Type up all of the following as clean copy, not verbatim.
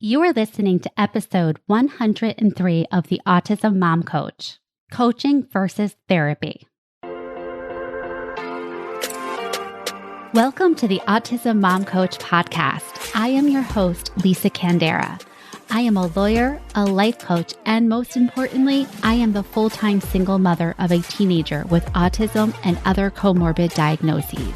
You are listening to episode 103 of the Autism Mom Coach, Coaching versus Therapy. Welcome to the Autism Mom Coach podcast. I am your host, Lisa Candera. I am a lawyer, a life coach, and most importantly, I am the full-time single mother of a teenager with autism and other comorbid diagnoses.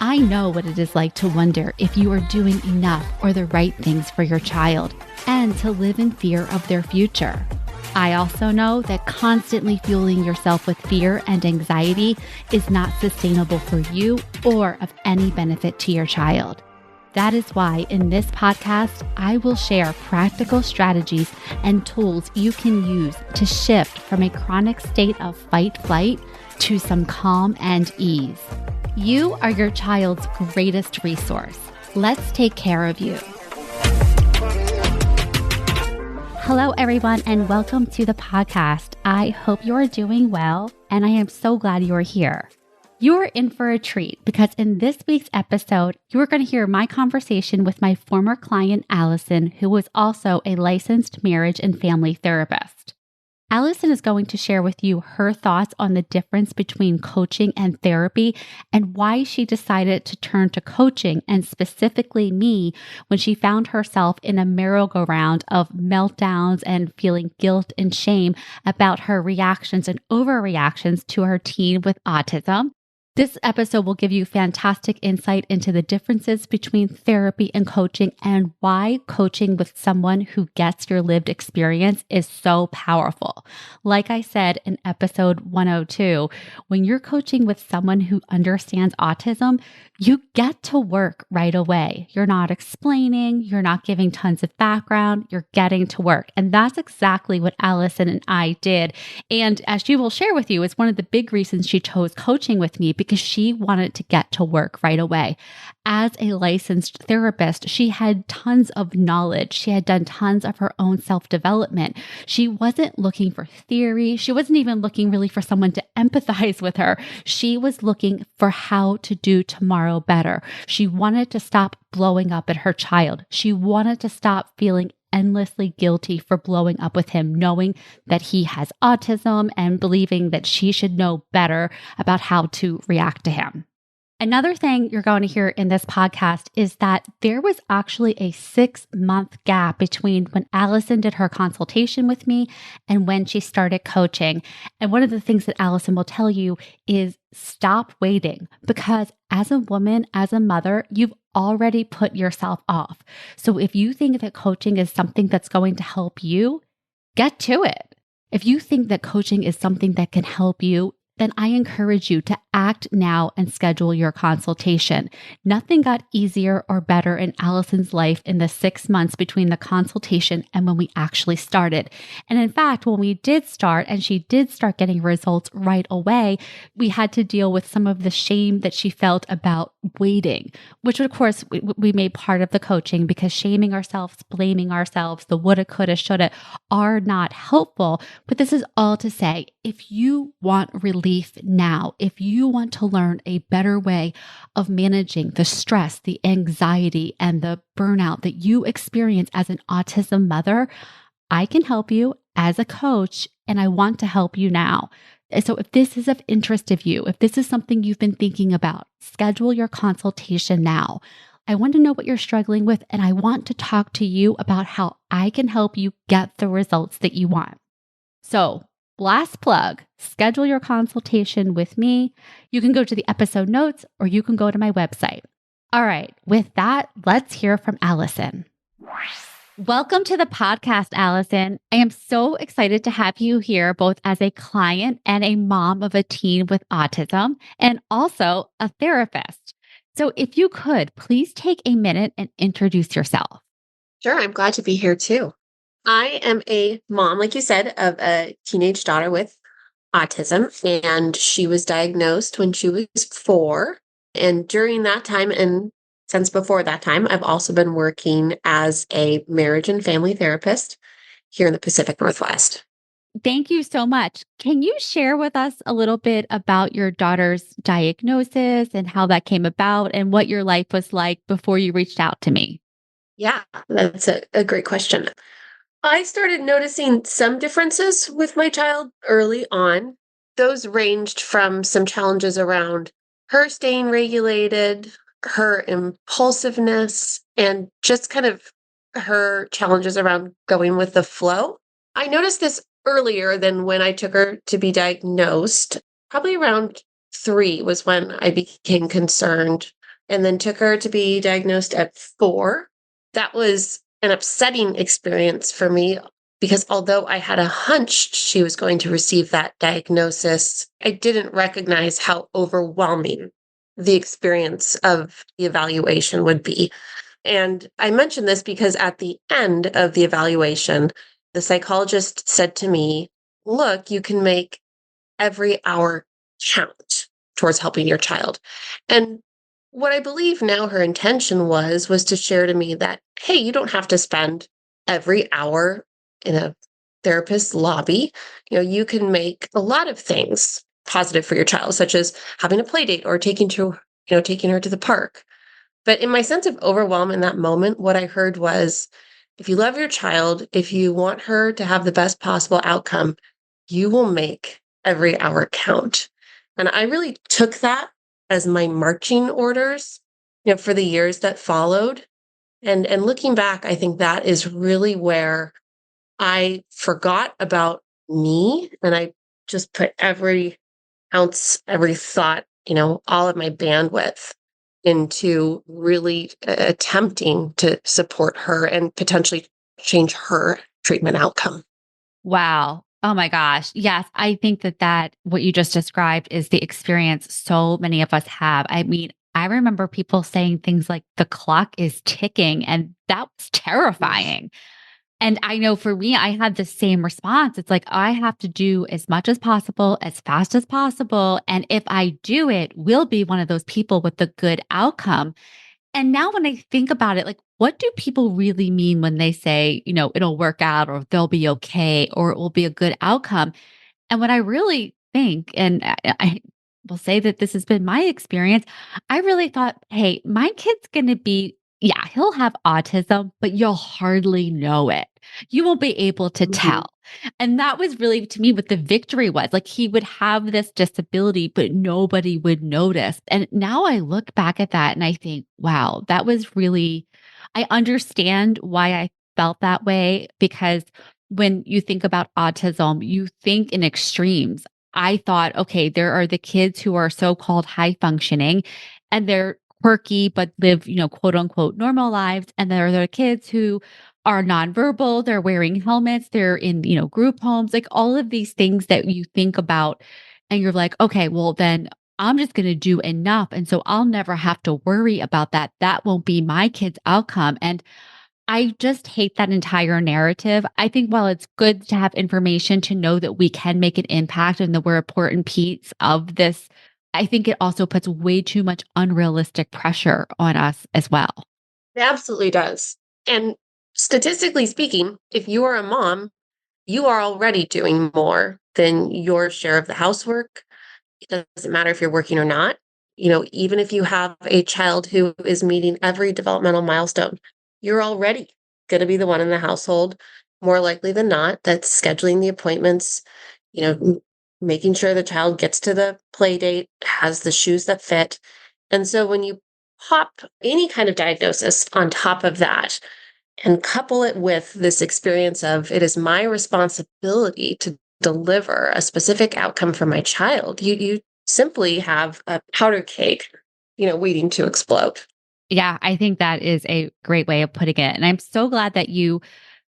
I know what it is like to wonder if you are doing enough or the right things for your child and to live in fear of their future. I also know that constantly fueling yourself with fear and anxiety is not sustainable for you or of any benefit to your child. That is why in this podcast, I will share practical strategies and tools you can use to shift from a chronic state of fight-flight to some calm and ease. You are your child's greatest resource. Let's take care of you. Hello, everyone, and welcome to the podcast. I hope you are doing well, and I am so glad you are here. You are in for a treat because in this week's episode, you are going to hear my conversation with my former client, Allison, who was also a licensed marriage and family therapist. Allison is going to share with you her thoughts on the difference between coaching and therapy and why she decided to turn to coaching and specifically me when she found herself in a merry-go-round of meltdowns and feeling guilt and shame about her reactions and overreactions to her teen with autism. This episode will give you fantastic insight into the differences between therapy and coaching and why coaching with someone who gets your lived experience is so powerful. Like I said in episode 102, when you're coaching with someone who understands autism, you get to work right away. You're not explaining, you're not giving tons of background, you're getting to work. And that's exactly what Allison and I did. And as she will share with you, it's one of the big reasons she chose coaching with me because she wanted to get to work right away. As a licensed therapist, she had tons of knowledge. She had done tons of her own self-development. She wasn't looking for theory. She wasn't even looking really for someone to empathize with her. She was looking for how to do tomorrow better. She wanted to stop blowing up at her child. She wanted to stop feeling endlessly guilty for blowing up with him, knowing that he has autism and believing that she should know better about how to react to him. Another thing you're going to hear in this podcast is that there was actually a 6-month gap between when Allison did her consultation with me and when she started coaching. And one of the things that Allison will tell you is stop waiting because as a woman, as a mother, you've already put yourself off. So if you think that coaching is something that's going to help you, get to it. If you think that coaching is something that can help you, then I encourage you to act now and schedule your consultation. Nothing got easier or better in Allison's life in the 6 months between the consultation and when we actually started. And in fact, when we did start and she did start getting results right away, we had to deal with some of the shame that she felt about waiting, which of course we made part of the coaching because shaming ourselves, blaming ourselves, the woulda, coulda, shoulda are not helpful. But this is all to say, if you want relief now, if you want to learn a better way of managing the stress, the anxiety, and the burnout that you experience as an autism mother, I can help you as a coach, and I want to help you now. So if this is of interest of you, if this is something you've been thinking about, schedule your consultation now. I want to know what you're struggling with, and I want to talk to you about how I can help you get the results that you want. So, last plug, schedule your consultation with me. You can go to the episode notes or you can go to my website. All right, with that, let's hear from Allison. Welcome to the podcast, Allison. I am so excited to have you here, both as a client and a mom of a teen with autism, and also a therapist. So if you could, please take a minute and introduce yourself. Sure, I'm glad to be here too. I am a mom, like you said, of a teenage daughter with autism, and she was diagnosed when she was 4. And during that time, and since before that time, I've also been working as a marriage and family therapist here in the Pacific Northwest. Thank you so much. Can you share with us a little bit about your daughter's diagnosis and how that came about and what your life was like before you reached out to me? Yeah, that's a great question. I started noticing some differences with my child early on. Those ranged from some challenges around her staying regulated, her impulsiveness, and just kind of her challenges around going with the flow. I noticed this earlier than when I took her to be diagnosed. Probably around 3 was when I became concerned, and then took her to be diagnosed at 4. That was an upsetting experience for me because although I had a hunch she was going to receive that diagnosis, I didn't recognize how overwhelming the experience of the evaluation would be. And I mention this because at the end of the evaluation, the psychologist said to me, "Look, you can make every hour count towards helping your child." And what I believe now her intention was to share to me that, hey, you don't have to spend every hour in a therapist's lobby. You can make a lot of things positive for your child, such as having a play date or taking her to the park. But in my sense of overwhelm in that moment, what I heard was, if you love your child, if you want her to have the best possible outcome, you will make every hour count. And I really took that as my marching orders, for the years that followed. And looking back, I think that is really where I forgot about me and I just put every ounce, every thought, all of my bandwidth into really attempting to support her and potentially change her treatment outcome. Wow. Oh my gosh. Yes, I think that what you just described is the experience so many of us have. I mean, I remember people saying things like the clock is ticking, and that was terrifying. And I know for me, I had the same response. It's like, I have to do as much as possible, as fast as possible. And if I do it, we'll be one of those people with the good outcome. And now when I think about it, like, what do people really mean when they say, it'll work out or they'll be okay or it will be a good outcome? And what I really think, and I will say that this has been my experience, I really thought, hey, my kid's going to be, yeah, he'll have autism, but you'll hardly know it. You won't be able to Mhm. tell. And that was really to me what the victory was. Like he would have this disability, but nobody would notice. And now I look back at that and I think, wow, that was really, I understand why I felt that way because when you think about autism, you think in extremes. I thought, okay, there are the kids who are so called high functioning and they're quirky, but live, quote unquote normal lives. And there are the kids who are nonverbal, they're wearing helmets, they're in, group homes, like all of these things that you think about. And you're like, okay, well, then I'm just going to do enough. And so I'll never have to worry about that. That won't be my kid's outcome. And I just hate that entire narrative. I think while it's good to have information to know that we can make an impact and that we're important piece of this, I think it also puts way too much unrealistic pressure on us as well. It absolutely does. And statistically speaking, if you are a mom, you are already doing more than your share of the housework. It doesn't matter if you're working or not. Even if you have a child who is meeting every developmental milestone, you're already going to be the one in the household, more likely than not, that's scheduling the appointments, making sure the child gets to the play date, has the shoes that fit. And so when you pop any kind of diagnosis on top of that, and couple it with this experience of it is my responsibility to deliver a specific outcome for my child, you simply have a powder cake, waiting to explode. Yeah, I think that is a great way of putting it. And I'm so glad that you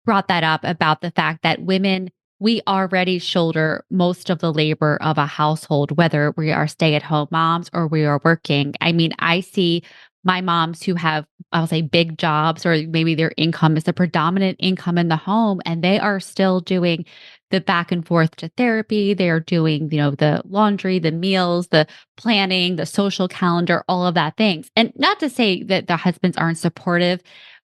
brought that up about the fact that women, we already shoulder most of the labor of a household, whether we are stay at home moms or we are working. I mean, I see my moms who have, I'll say, big jobs, or maybe their income is the predominant income in the home, and they are still doing the back and forth to therapy. They are doing, the laundry, the meals, the planning, the social calendar, all of that things. And not to say that the husbands aren't supportive,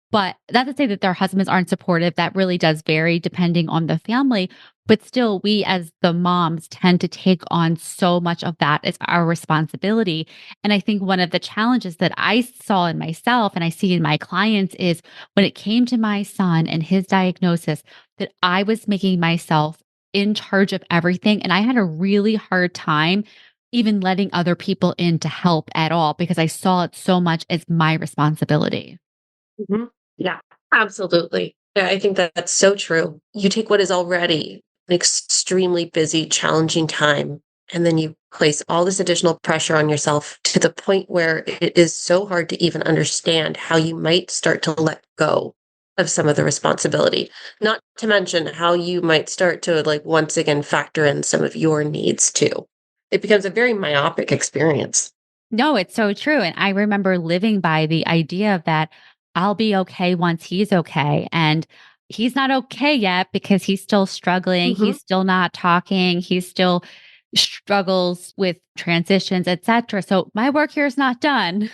But not to say that their husbands aren't supportive, that really does vary depending on the family. But still, we as the moms tend to take on so much of that as our responsibility. And I think one of the challenges that I saw in myself and I see in my clients is when it came to my son and his diagnosis, that I was making myself in charge of everything. And I had a really hard time even letting other people in to help at all because I saw it so much as my responsibility. Mhm. Yeah, absolutely. Yeah, I think that that's so true. You take what is already an extremely busy, challenging time, and then you place all this additional pressure on yourself to the point where it is so hard to even understand how you might start to let go of some of the responsibility. Not to mention how you might start to like once again factor in some of your needs too. It becomes a very myopic experience. No, it's so true. And I remember living by the idea of that I'll be okay once he's okay. And he's not okay yet because he's still struggling. Mhm. He's still not talking. He's still struggles with transitions, etc. So my work here is not done.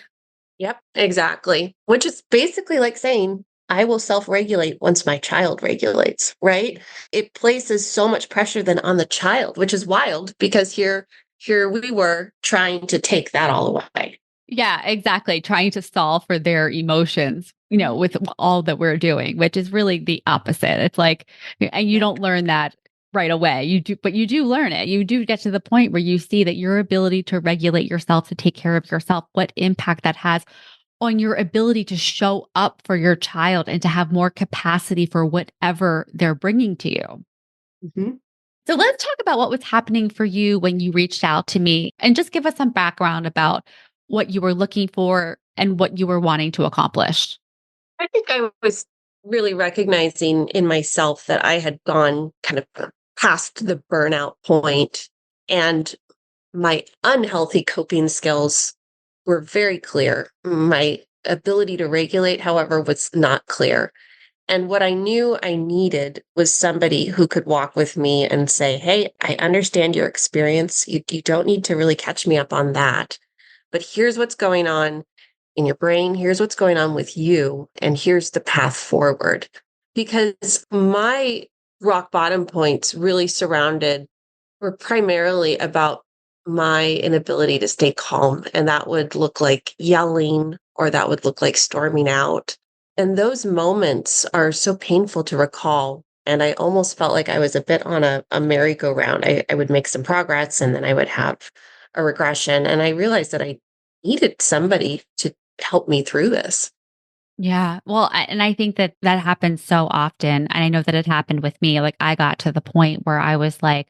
Yep, exactly. Which is basically like saying, I will self regulate once my child regulates, right? It places so much pressure then on the child, which is wild because here we were trying to take that all away. Yeah, exactly. Trying to solve for their emotions, with all that we're doing, which is really the opposite. It's like, and you Yep. don't learn that right away. You do, but you do learn it. You do get to the point where you see that your ability to regulate yourself, to take care of yourself, what impact that has on your ability to show up for your child and to have more capacity for whatever they're bringing to you. Mhm. So let's talk about what was happening for you when you reached out to me and just give us some background about what you were looking for and what you were wanting to accomplish. I think I was really recognizing in myself that I had gone kind of past the burnout point and my unhealthy coping skills were very clear. My ability to regulate, however, was not clear. And what I knew I needed was somebody who could walk with me and say, hey, I understand your experience. You don't need to really catch me up on that. But here's what's going on in your brain. Here's what's going on with you. And here's the path forward. Because my rock bottom points really surrounded were primarily about my inability to stay calm. And that would look like yelling or that would look like storming out. And those moments are so painful to recall. And I almost felt like I was a bit on a merry-go-round. I would make some progress and then I would have a regression. And I realized that I needed somebody to help me through this. Yeah. Well, and I think that that happens so often. And I know that it happened with me. Like, I got to the point where I was like,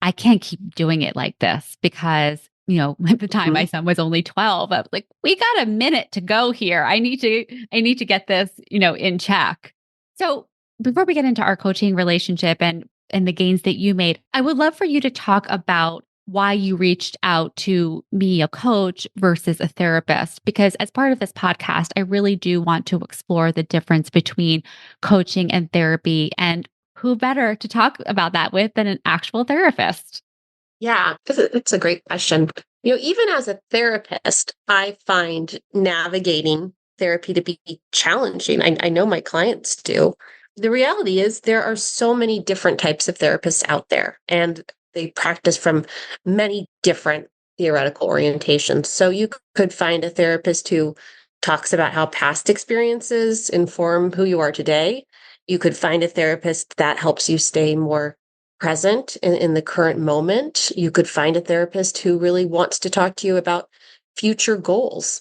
I can't keep doing it like this because, at the time my Mhm. son was only 12. I was like, we got a minute to go here. I need to get this, in check. So before we get into our coaching relationship and the gains that you made, I would love for you to talk about why you reached out to me, a coach versus a therapist. Because as part of this podcast, I really do want to explore the difference between coaching and therapy. And who better to talk about that with than an actual therapist? Yeah, it's a great question. Even as a therapist, I find navigating therapy to be challenging. I know my clients do. The reality is, there are so many different types of therapists out there, and they practice from many different theoretical orientations. So you could find a therapist who talks about how past experiences inform who you are today. You could find a therapist that helps you stay more present in the current moment. You could find a therapist who really wants to talk to you about future goals.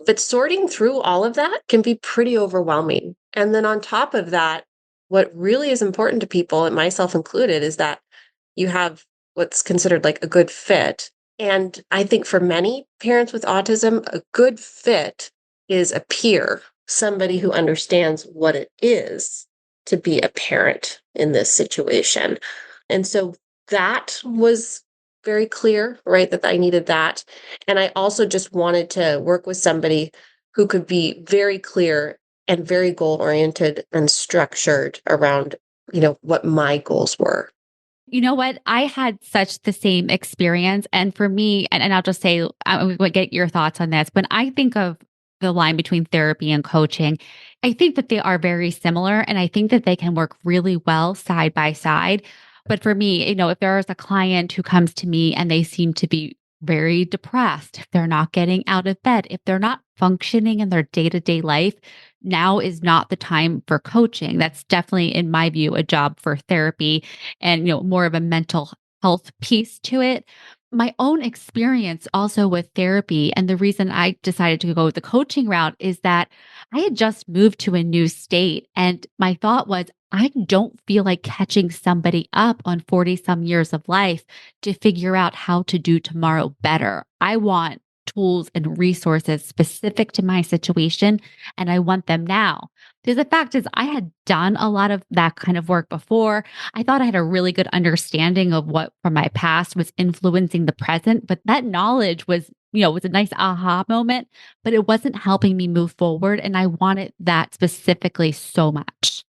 But sorting through all of that can be pretty overwhelming. And then on top of that, what really is important to people, and myself included, is that you have what's considered like a good fit. And I think for many parents with autism, a good fit is a peer, somebody who understands what it is to be a parent in this situation. And so that was very clear, right? That I needed that. And I also just wanted to work with somebody who could be very clear and very goal oriented and structured around, what my goals were. You know what? I had such the same experience. And for me, and I'll just say, I would get your thoughts on this. When I think of the line between therapy and coaching. I think that they are very similar and I think that they can work really well side by side. But for me, if there's a client who comes to me and they seem to be very depressed, if they're not getting out of bed, if they're not functioning in their day to day life, now is not the time for coaching. That's definitely, in my view, a job for therapy and, more of a mental health piece to it. My own experience also with therapy, and the reason I decided to go the coaching route is that I had just moved to a new state. And my thought was, I don't feel like catching somebody up on 40 some years of life to figure out how to do tomorrow better. I want tools and resources specific to my situation, and I want them now. Because the fact is, I had done a lot of that kind of work before. I thought I had a really good understanding of what from my past was influencing the present, but that knowledge was a nice aha moment, but it wasn't helping me move forward. And I wanted that specifically so much.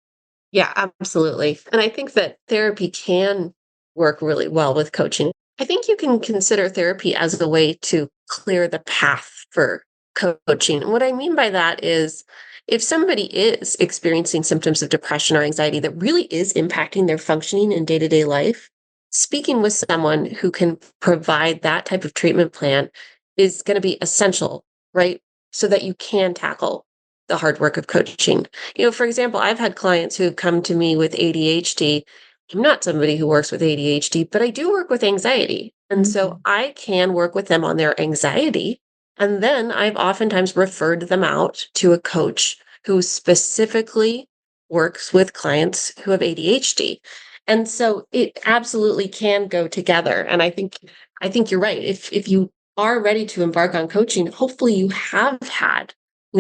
Yeah, absolutely. And I think that therapy can work really well with coaching. I think you can consider therapy as a way to clear the path for coaching. And what I mean by that is if somebody is experiencing symptoms of depression or anxiety that really is impacting their functioning in day to day life, speaking with someone who can provide that type of treatment plan is going to be essential, right? So that you can tackle the hard work of coaching. For example, I've had clients who have come to me with ADHD. I'm not somebody who works with ADHD, but I do work with anxiety. And so Mhm. I can work with them on their anxiety. And then I've oftentimes referred them out to a coach who specifically works with clients who have ADHD. And so it absolutely can go together. And I think you're right. If you are ready to embark on coaching, hopefully you have had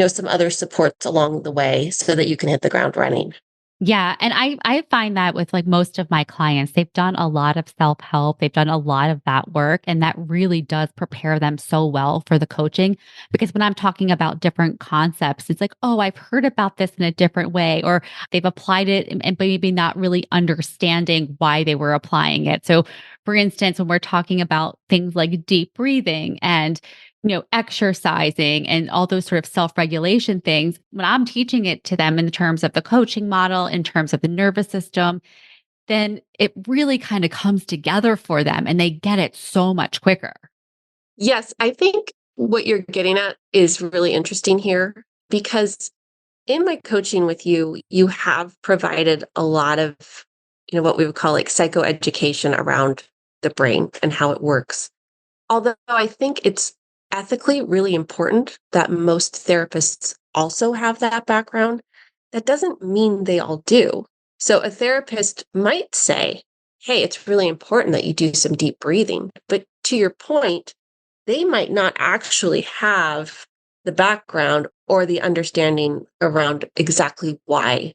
some other supports along the way so that you can hit the ground running. Yeah, and I find that with like most of my clients, they've done a lot of self-help. They've done a lot of that work and that really does prepare them so well for the coaching because when I'm talking about different concepts, it's like, "Oh, I've heard about this in a different way," or they've applied it and maybe not really understanding why they were applying it. So, for instance, when we're talking about things like deep breathing and exercising and all those sort of self regulation things, when I'm teaching it to them in terms of the coaching model, in terms of the nervous system, then it really kind of comes together for them and they get it so much quicker. Yes, I think what you're getting at is really interesting here because in my coaching with you, you have provided a lot of, what we would call like psychoeducation around the brain and how it works. Although I think it's ethically really important that most therapists also have that background, that doesn't mean they all do. So a therapist might say, hey, it's really important that you do some deep breathing. But to your point, they might not actually have the background or the understanding around exactly why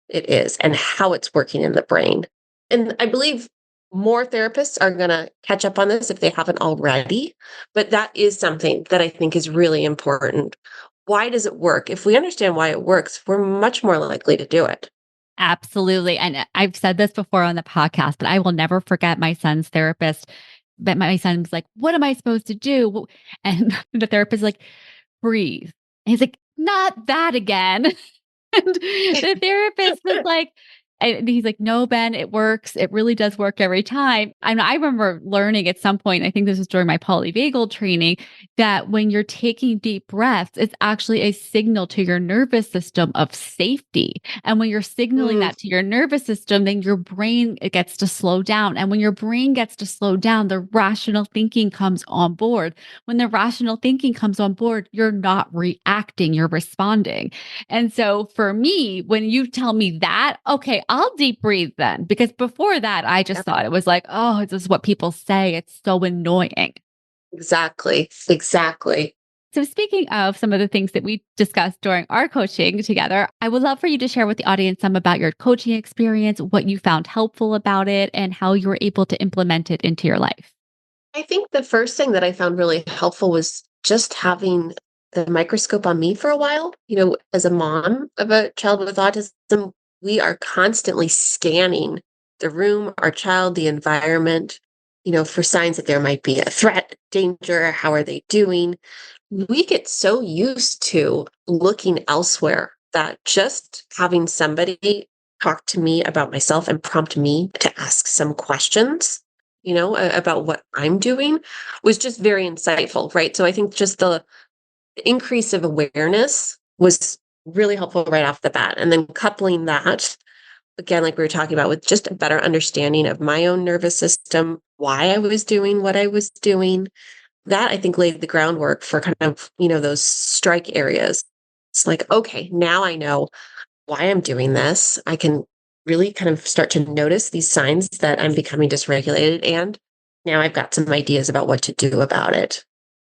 it is and how it's working in the brain. And I believe more therapists are going to catch up on this if they haven't already, but that is something that I think is really important. Why does it work? If we understand why it works, we're much more likely to do it. Absolutely. And I've said this before on the podcast, but I will never forget my son's therapist. But my son was like, "What am I supposed to do?" And the therapist is like, "Breathe." And he's like, "Not that again." And the therapist was like and he's like, "No, Ben, it works. It really does work every time." And I remember learning at some point, I think this was during my polyvagal training, that when you're taking deep breaths, it's actually a signal to your nervous system of safety. And when you're signaling Mm, that to your nervous system, then your brain it gets to slow down. And when your brain gets to slow down, the rational thinking comes on board. When the rational thinking comes on board, you're not reacting, you're responding. And so for me, when you tell me that, okay, I'll deep breathe then. Because before that, I just yep, thought it was like, oh, this is what people say. It's so annoying. exactly. Exactly. So, speaking of some of the things that we discussed during our coaching together, I would love for you to share with the audience some about your coaching experience, what you found helpful about it, and how you were able to implement it into your life. I think the first thing that I found really helpful was just having the microscope on me for a while. As a mom of a child with autism, we are constantly scanning the room, our child, the environment, for signs that there might be a threat, danger, how are they doing? we get so used to looking elsewhere that just having somebody talk to me about myself and prompt me to ask some questions, about what I'm doing was just very insightful, right? So I think just the increase of awareness was really helpful right off the bat. And then coupling that, again, like we were talking about, with just a better understanding of my own nervous system, why I was doing what I was doing, that I think laid the groundwork for kind of, those strike areas. It's like, okay, now I know why I'm doing this. I can really kind of start to notice these signs that I'm becoming dysregulated. And now I've got some ideas about what to do about it.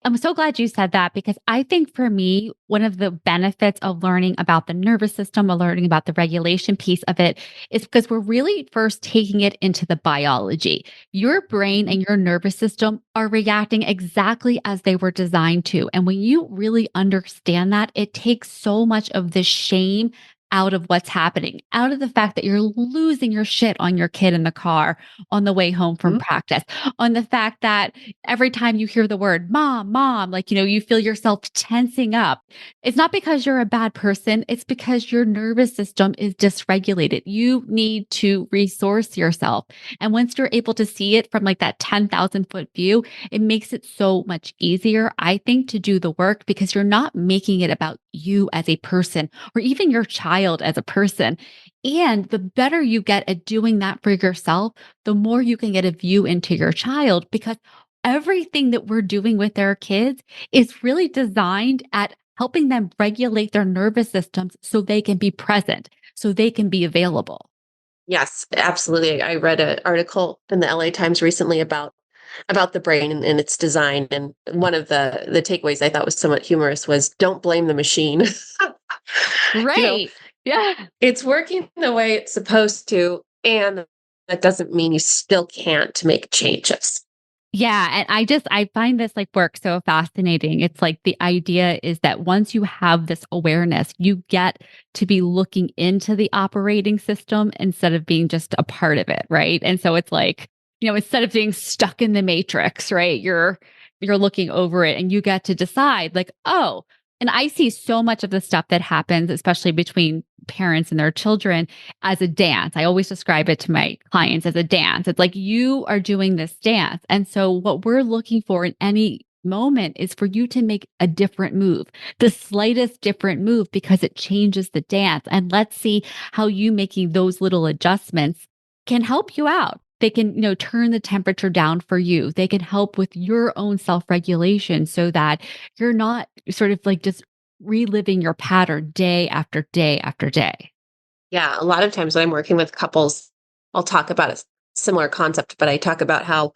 I'm so glad you said that because I think for me, one of the benefits of learning about the nervous system or learning about the regulation piece of it is because we're really first taking it into the biology. Your brain and your nervous system are reacting exactly as they were designed to. And when you really understand that, it takes so much of the shame out of what's happening, out of the fact that you're losing your shit on your kid in the car on the way home from Mhm. practice, on the fact that every time you hear the word mom, like, you feel yourself tensing up. It's not because you're a bad person. It's because your nervous system is dysregulated. You need to resource yourself. And once you're able to see it from like that 10,000-foot view, it makes it so much easier, I think, to do the work because you're not making it about you as a person or even your child as a person. And the better you get at doing that for yourself, the more you can get a view into your child because everything that we're doing with our kids is really designed at helping them regulate their nervous systems so they can be present, so they can be available. Yes, absolutely. I read an article in the LA Times recently about the brain and its design. And one of the takeaways I thought was somewhat humorous was don't blame the machine. you know, Right. Yeah. it's working the way it's supposed to, and that doesn't mean you still can't make changes. Yeah, and I find this like work so fascinating. It's like the idea is that once you have this awareness, you get to be looking into the operating system instead of being just a part of it, right? And so it's like, instead of being stuck in the matrix, right? You're looking over it and you get to decide like, oh, and I see so much of the stuff that happens, especially between parents and their children as a dance. I always describe it to my clients as a dance. It's like you are doing this dance. And so, what we're looking for in any moment is for you to make a different move, the slightest different move, because it changes the dance. And let's see how you making those little adjustments can help you out. They can, turn the temperature down for you. They can help with your own self regulation so that you're not sort of like just reliving your pattern day after day after day. Yeah, a lot of times when I'm working with couples, I'll talk about a similar concept, but I talk about how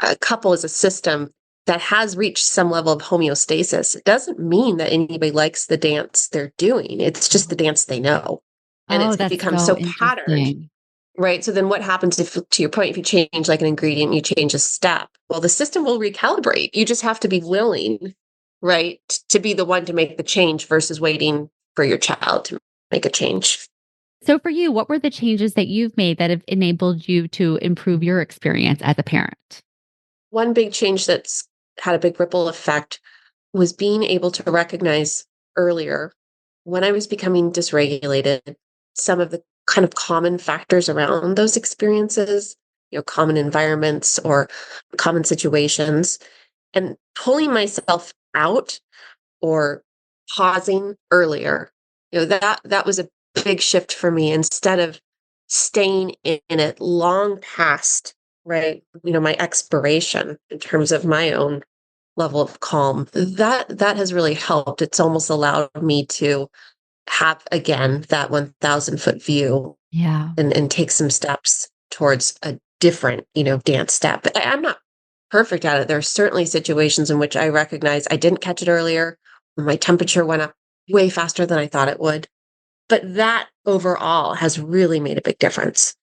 a couple is a system that has reached some level of homeostasis. It doesn't mean that anybody likes the dance they're doing. It's just the dance they know. And Oh, it's that's become so so patterned, interesting. right? So then what happens if, to your point, if you change like an ingredient, you change a step, well, the system will recalibrate. You just have to be willing, right, to be the one to make the change versus waiting for your child to make a change. So for you, what were the changes that you've made that have enabled you to improve your experience as a parent? One big change that's had a big ripple effect was being able to recognize earlier when I was becoming dysregulated, some of the kind of common factors around those experiences, common environments or common situations, and pulling myself out or pausing earlier. That was a big shift for me instead of staying in it long past, right, my expiration in terms of my own level of calm. That has really helped. It's almost allowed me to have again that 1,000-foot view Yeah. and take some steps towards a different, dance step. I'm not perfect at it. There are certainly situations in which I recognize I didn't catch it earlier. My temperature went up way faster than I thought it would. But that overall has really made a big difference.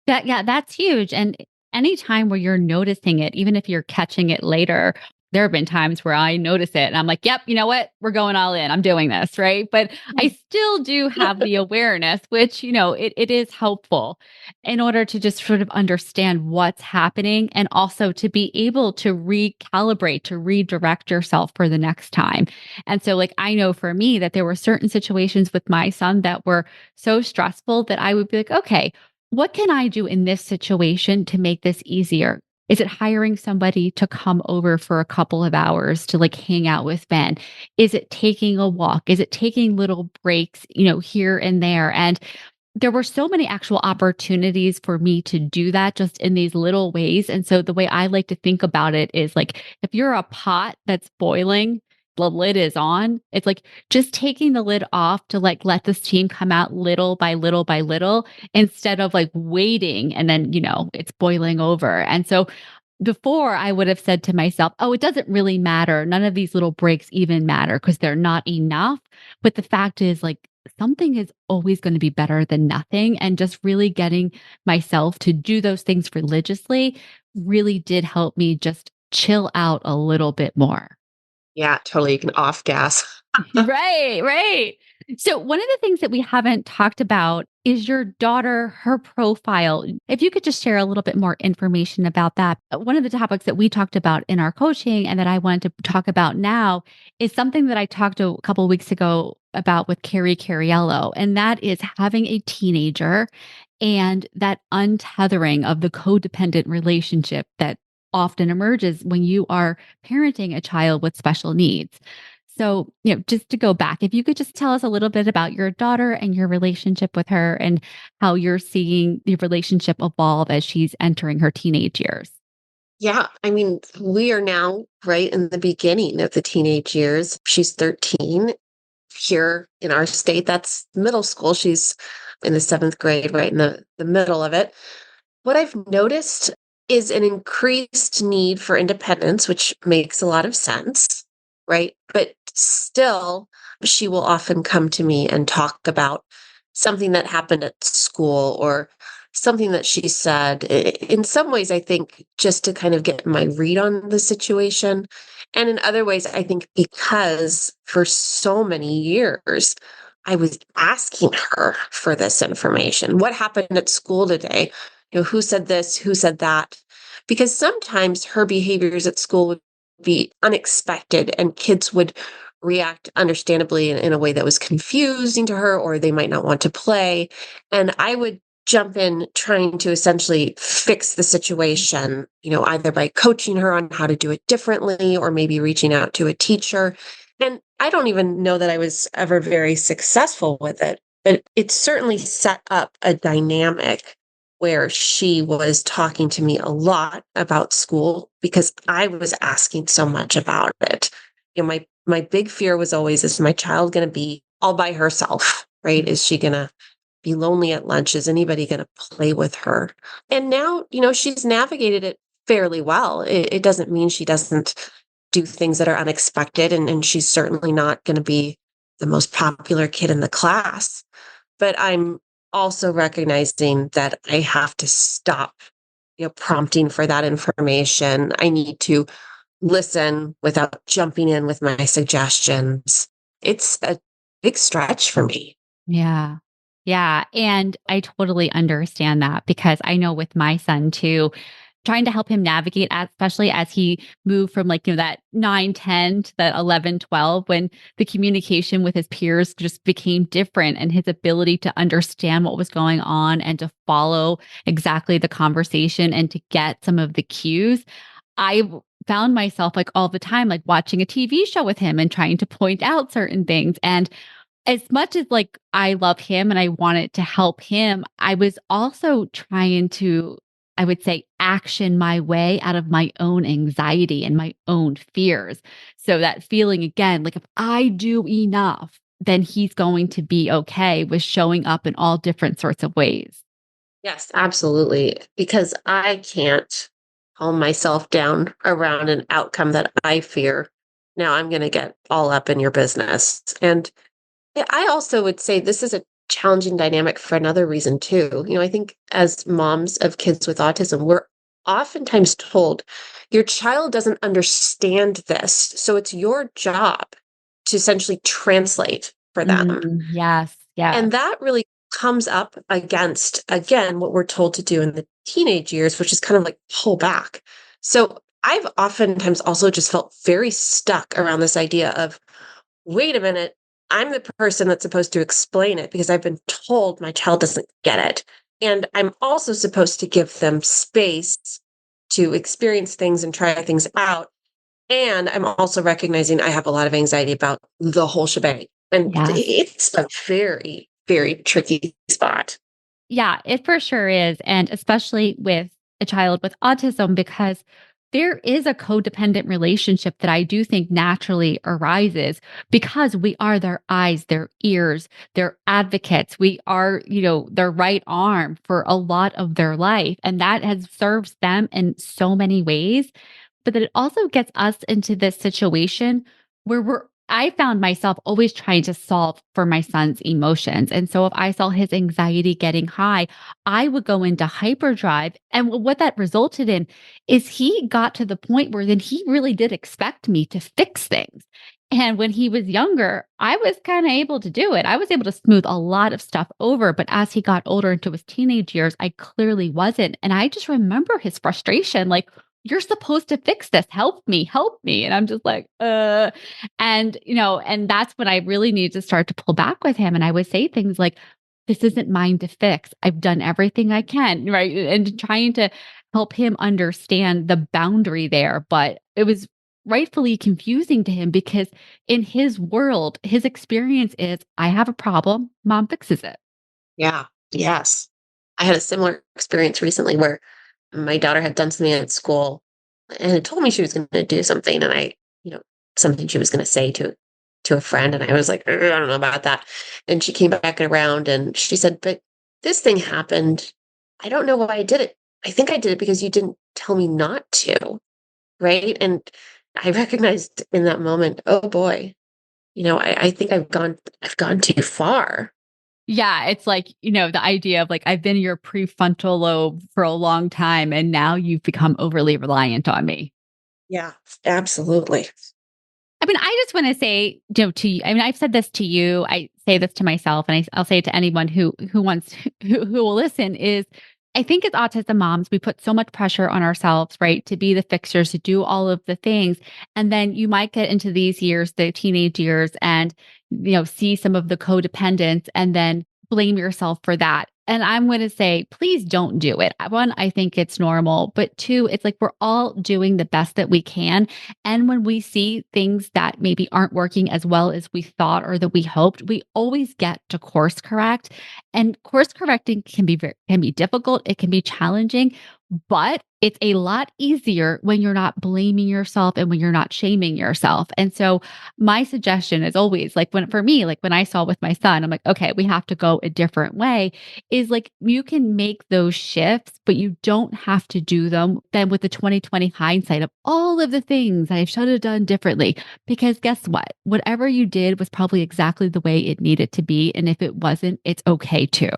Yeah, that's huge. And anytime where you're noticing it, even if you're catching it later, there have been times where I notice it and I'm like, yep, you know what? We're going all in. I'm doing this. Right. But I still do have the awareness, which, it is helpful in order to just sort of understand what's happening and also to be able to recalibrate, to redirect yourself for the next time. And so, like, I know for me that there were certain situations with my son that were so stressful that I would be like, okay, what can I do in this situation to make this easier? Is it hiring somebody to come over for a couple of hours to like hang out with Ben? Is it taking a walk? Is it taking little breaks, here and there? And there were so many actual opportunities for me to do that just in these little ways. And so the way I like to think about it is like if you're a pot that's boiling, the lid is on, it's like just taking the lid off to like let the steam come out little by little by little instead of like waiting and then, it's boiling over. And so before I would have said to myself, oh, it doesn't really matter. None of these little breaks even matter because they're not enough. But the fact is, like, something is always going to be better than nothing. And just really getting myself to do those things religiously really did help me just chill out a little bit more. Yeah, totally. You can off gas. Right, right. So, one of the things that we haven't talked about is your daughter, her profile. If you could just share a little bit more information about that. One of the topics that we talked about in our coaching and that I wanted to talk about now is something that I talked a couple of weeks ago about with Carrie Cariello, and that is having a teenager and that untethering of the codependent relationship that often emerges when you are parenting a child with special needs. So, just to go back, if you could just tell us a little bit about your daughter and your relationship with her and how you're seeing the relationship evolve as she's entering her teenage years. Yeah, I mean, we are now right in the beginning of the teenage years. She's 13 here in our state. That's middle school. She's in the seventh grade, right in the middle of it. What I've noticed is an increased need for independence, which makes a lot of sense, right? But still, she will often come to me and talk about something that happened at school or something that she said. In some ways, I think just to kind of get my read on the situation. And in other ways, I think because for so many years, I was asking her for this information. What happened at school today? Who said this? Who said that? Because sometimes her behaviors at school would be unexpected and kids would react understandably in a way that was confusing to her, or they might not want to play. And I would jump in trying to essentially fix the situation, either by coaching her on how to do it differently or maybe reaching out to a teacher. And I don't even know that I was ever very successful with it, but it certainly set up a dynamic where she was talking to me a lot about school because I was asking so much about it. My big fear was always, is my child going to be all by herself, right? Is she going to be lonely at lunch? Is anybody going to play with her? And now, she's navigated it fairly well. It doesn't mean she doesn't do things that are unexpected, and she's certainly not going to be the most popular kid in the class. But I'm also recognizing that I have to stop, prompting for that information. I need to listen without jumping in with my suggestions. It's a big stretch for me. Yeah. Yeah. And I totally understand that because I know with my son too, trying to help him navigate, especially as he moved from like, that 9, 10 to that 11, 12, when the communication with his peers just became different and his ability to understand what was going on and to follow exactly the conversation and to get some of the cues. I found myself like all the time, like watching a TV show with him and trying to point out certain things. And as much as like I love him and I wanted to help him, I was also trying to, I would say, action my way out of my own anxiety and my own fears. So that feeling again, like if I do enough, then he's going to be okay with showing up in all different sorts of ways. Yes, absolutely. Because I can't calm myself down around an outcome that I fear. Now I'm going to get all up in your business. And yeah, I also would say this is a challenging dynamic for another reason too. I think as moms of kids with autism, we're oftentimes told, your child doesn't understand this, so it's your job to essentially translate for them. Yes, yes. And that really comes up against, again, what we're told to do in the teenage years, which is kind of like pull back. So I've oftentimes also just felt very stuck around this idea of, wait a minute, I'm the person that's supposed to explain it because I've been told my child doesn't get it. And I'm also supposed to give them space to experience things and try things out. And I'm also recognizing I have a lot of anxiety about the whole shebang. And Yes. it's a very, very tricky spot. Yeah, it for sure is. And especially with a child with autism, because there is a codependent relationship that I do think naturally arises because we are their eyes, their ears, their advocates. We are, their right arm for a lot of their life. And that has serves them in so many ways. But that it also gets us into this situation where I found myself always trying to solve for my son's emotions. And so if I saw his anxiety getting high, I would go into hyperdrive. And what that resulted in is he got to the point where then he really did expect me to fix things. And when he was younger, I was kind of able to do it. I was able to smooth a lot of stuff over. But as he got older into his teenage years, I clearly wasn't. And I just remember his frustration like, you're supposed to fix this. Help me, help me. And I'm just like, and that's when I really need to start to pull back with him. And I would say things like, this isn't mine to fix. I've done everything I can, right? And trying to help him understand the boundary there. But it was rightfully confusing to him because in his world, his experience is I have a problem, mom fixes it. Yeah. Yes. I had a similar experience recently where my daughter had done something at school and had told me she was going to do something. And you know, something she was going to say to a friend. And I was like, "Ugh, I don't know about that." And she came back around and she said, but this thing happened. I don't know why I did it. I think I did it because you didn't tell me not to. Right. And I recognized in that moment, oh boy, I think I've gone too far. Yeah, it's like, the idea of like, I've been your prefrontal lobe for a long time, and now you've become overly reliant on me. Yeah, absolutely. I mean, I just want to say, to you, I mean, I've said this to you, I say this to myself, and I'll say it to anyone who wants who will listen is I think as autism moms, we put so much pressure on ourselves, right? To be the fixers, to do all of the things. And then you might get into these years, the teenage years, and see some of the codependence and then blame yourself for that. And I'm going to say, please don't do it. One, I think it's normal. But two, it's like we're all doing the best that we can. And when we see things that maybe aren't working as well as we thought or that we hoped, we always get to course correct. And course correcting can be difficult, it can be challenging, but it's a lot easier when you're not blaming yourself and when you're not shaming yourself. And so my suggestion is always like for me, like when I saw with my son, I'm like, okay, we have to go a different way is like you can make those shifts, but you don't have to do them then with the 2020 hindsight of all of the things I should have done differently. Because guess what? Whatever you did was probably exactly the way it needed to be. And if it wasn't, it's okay too.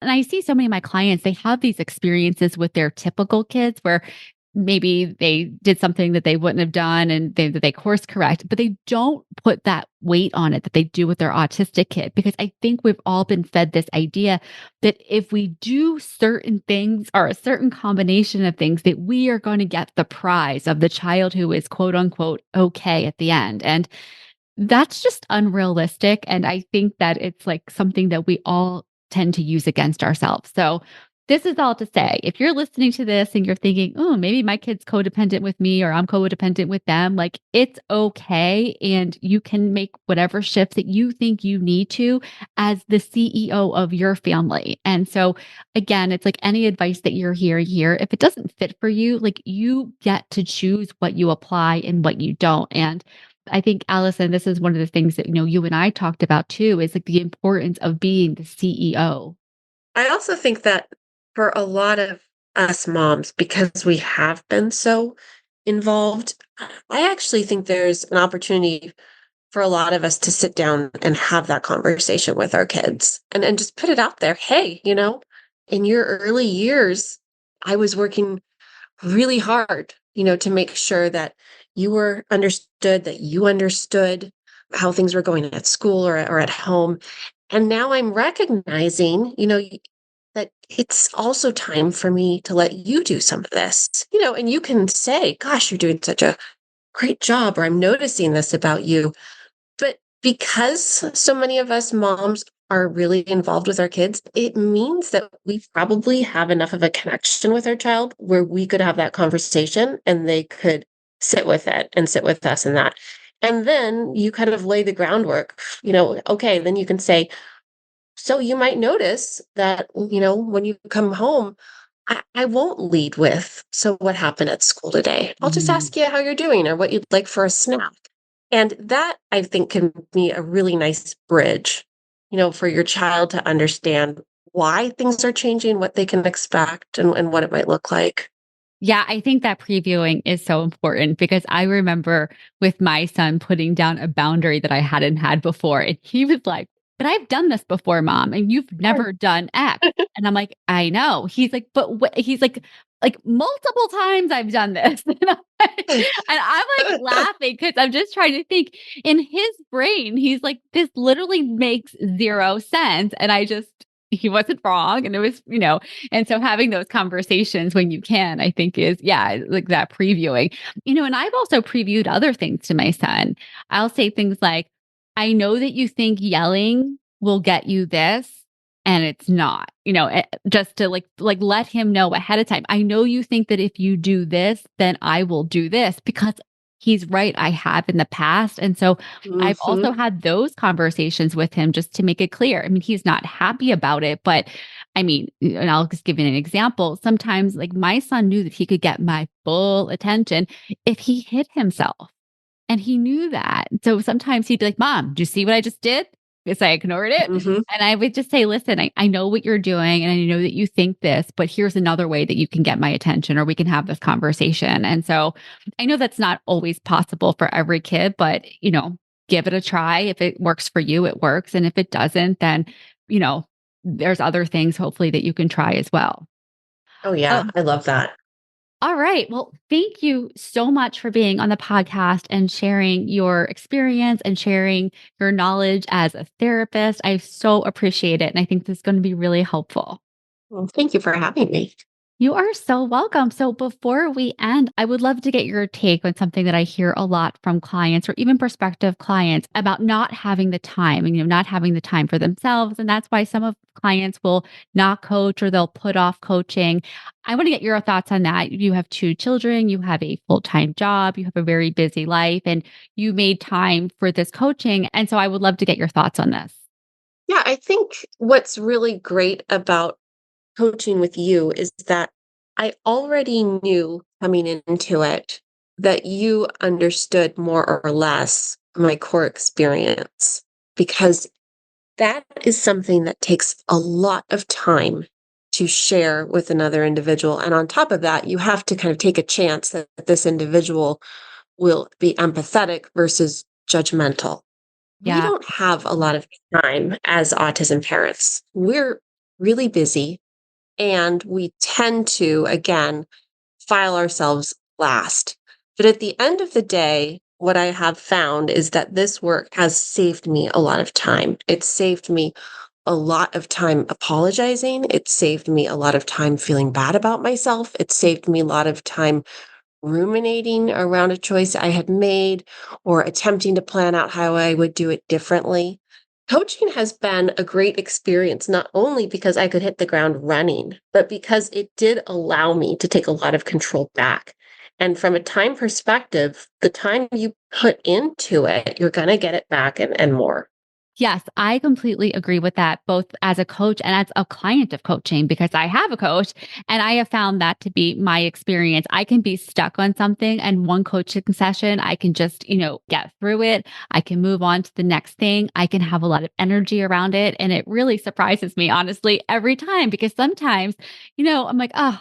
And I see so many of my clients, they have these experiences with their typical kids where maybe they did something that they wouldn't have done and they course correct, but they don't put that weight on it that they do with their autistic kid. Because I think we've all been fed this idea that if we do certain things or a certain combination of things, that we are going to get the prize of the child who is quote unquote okay at the end. And that's just unrealistic. And I think that it's like something that we all tend to use against ourselves. So, this is all to say if you're listening to this and you're thinking, oh, maybe my kid's codependent with me or I'm codependent with them, like it's okay. And you can make whatever shifts that you think you need to as the CEO of your family. And so, again, it's like any advice that you're hearing here, if it doesn't fit for you, like you get to choose what you apply and what you don't. And I think, Allison, this is one of the things that, you and I talked about too, is like the importance of being the CEO. I also think that for a lot of us moms, because we have been so involved, I actually think there's an opportunity for a lot of us to sit down and have that conversation with our kids and just put it out there. Hey, in your early years, I was working really hard, to make sure that you were understood, that you understood how things were going at school or at home. And now I'm recognizing, that it's also time for me to let you do some of this, and you can say, gosh, you're doing such a great job, or I'm noticing this about you. But because so many of us moms are really involved with our kids, it means that we probably have enough of a connection with our child where we could have that conversation and they could sit with it and sit with us in that. And then you kind of lay the groundwork, okay, then you can say, so you might notice that, when you come home, I won't lead with, so what happened at school today? I'll just Mhm. ask you how you're doing or what you'd like for a snack. And that I think can be a really nice bridge, for your child to understand why things are changing, what they can expect, and what it might look like. Yeah, I think that previewing is so important because I remember with my son putting down a boundary that I hadn't had before. And he was like, but I've done this before, mom, and you've never done X. And I'm like, I know. He's like, but what? He's like multiple times I've done this. And I'm like laughing because I'm just trying to think in his brain, he's like, this literally makes zero sense. And he wasn't wrong. And it was, and so having those conversations when you can, I think is, yeah, like that previewing, and I've also previewed other things to my son. I'll say things like, I know that you think yelling will get you this and it's not, just to like let him know ahead of time. I know you think that if you do this, then I will do this because he's right. I have in the past. And so I've also Hmm. had those conversations with him just to make it clear. I mean, he's not happy about it, but I mean, and I'll just give you an example. Sometimes, like my son knew that he could get my full attention if he hit himself. And he knew that. So sometimes he'd be like, Mom, do you see what I just did? Because I ignored it. Hmm. And I would just say, listen, I know what you're doing and I know that you think this, but here's another way that you can get my attention or we can have this conversation. And so I know that's not always possible for every kid, but, give it a try. If it works for you, it works. And if it doesn't, then, you know, there's other things hopefully that you can try as well. Oh, yeah. I love that. All right. Well, thank you so much for being on the podcast and sharing your experience and sharing your knowledge as a therapist. I so appreciate it. And I think this is going to be really helpful. Well, thank you for having me. You are so welcome. So, before we end, I would love to get your take on something that I hear a lot from clients or even prospective clients about not having the time and, not having the time for themselves. And that's why some of clients will not coach or they'll put off coaching. I want to get your thoughts on that. You have two children, you have a full time job, you have a very busy life, and you made time for this coaching. And so, I would love to get your thoughts on this. Yeah, I think what's really great about coaching with you is that I already knew coming into it that you understood more or less my core experience because that is something that takes a lot of time to share with another individual. And on top of that, you have to kind of take a chance that this individual will be empathetic versus judgmental. We Yeah. don't have a lot of time as autism parents. We're really busy and we tend to, again, file ourselves last. But at the end of the day, what I have found is that this work has saved me a lot of time. It's saved me a lot of time apologizing. It saved me a lot of time feeling bad about myself. It saved me a lot of time ruminating around a choice I had made or attempting to plan out how I would do it differently. Coaching has been a great experience, not only because I could hit the ground running, but because it did allow me to take a lot of control back. And from a time perspective, the time you put into it, you're going to get it back and more. Yes, I completely agree with that, both as a coach and as a client of coaching, because I have a coach and I have found that to be my experience. I can be stuck on something and one coaching session, I can just, get through it. I can move on to the next thing. I can have a lot of energy around it. And it really surprises me, honestly, every time, because sometimes, I'm like, oh,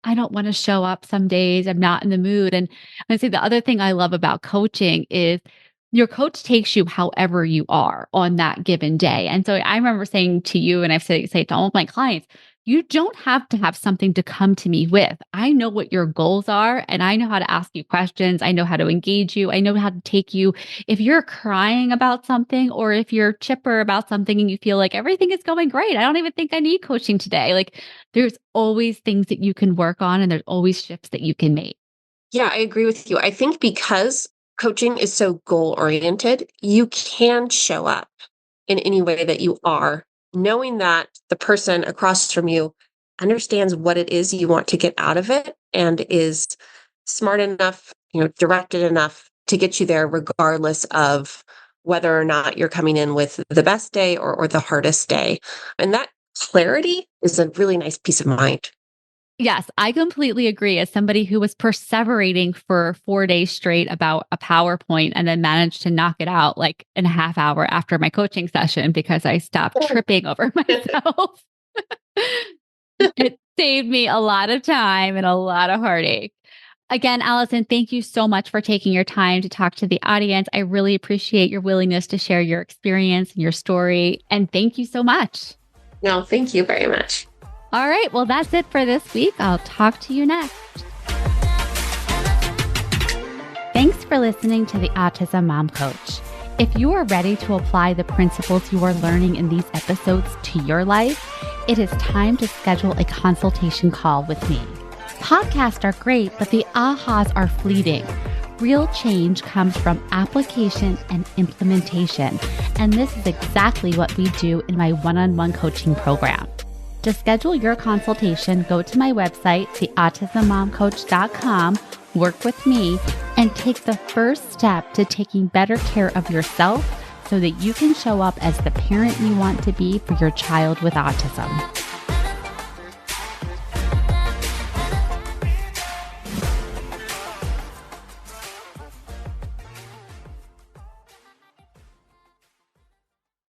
I don't want to show up some days. I'm not in the mood. And I say the other thing I love about coaching is your coach takes you however you are on that given day. And so I remember saying to you, and I've say to all of my clients, You don't have to have something to come to me with. I know what your goals are and I know how to ask you questions. I know how to engage you. I know how to take you. If you're crying about something or if you're chipper about something and you feel like everything is going great, I don't even think I need coaching today. Like there's always things that you can work on and there's always shifts that you can make. Yeah, I agree with you. I think because coaching is so goal oriented, you can show up in any way that you are, knowing that the person across from you understands what it is you want to get out of it and is smart enough, directed enough to get you there, regardless of whether or not you're coming in with the best day or the hardest day. And that clarity is a really nice peace of mind. Yes, I completely agree. As somebody who was perseverating for 4 days straight about a PowerPoint and then managed to knock it out like in a half hour after my coaching session because I stopped tripping over myself. It saved me a lot of time and a lot of heartache. Again, Allison, thank you so much for taking your time to talk to the audience. I really appreciate your willingness to share your experience and your story. And thank you so much. No, thank you very much. All right. Well, that's it for this week. I'll talk to you next. Thanks for listening to the Autism Mom Coach. If you are ready to apply the principles you are learning in these episodes to your life, it is time to schedule a consultation call with me. Podcasts are great, but the ahas are fleeting. Real change comes from application and implementation, and this is exactly what we do in my one-on-one coaching program. To schedule your consultation, go to my website, theautismmomcoach.com, work with me, and take the first step to taking better care of yourself so that you can show up as the parent you want to be for your child with autism.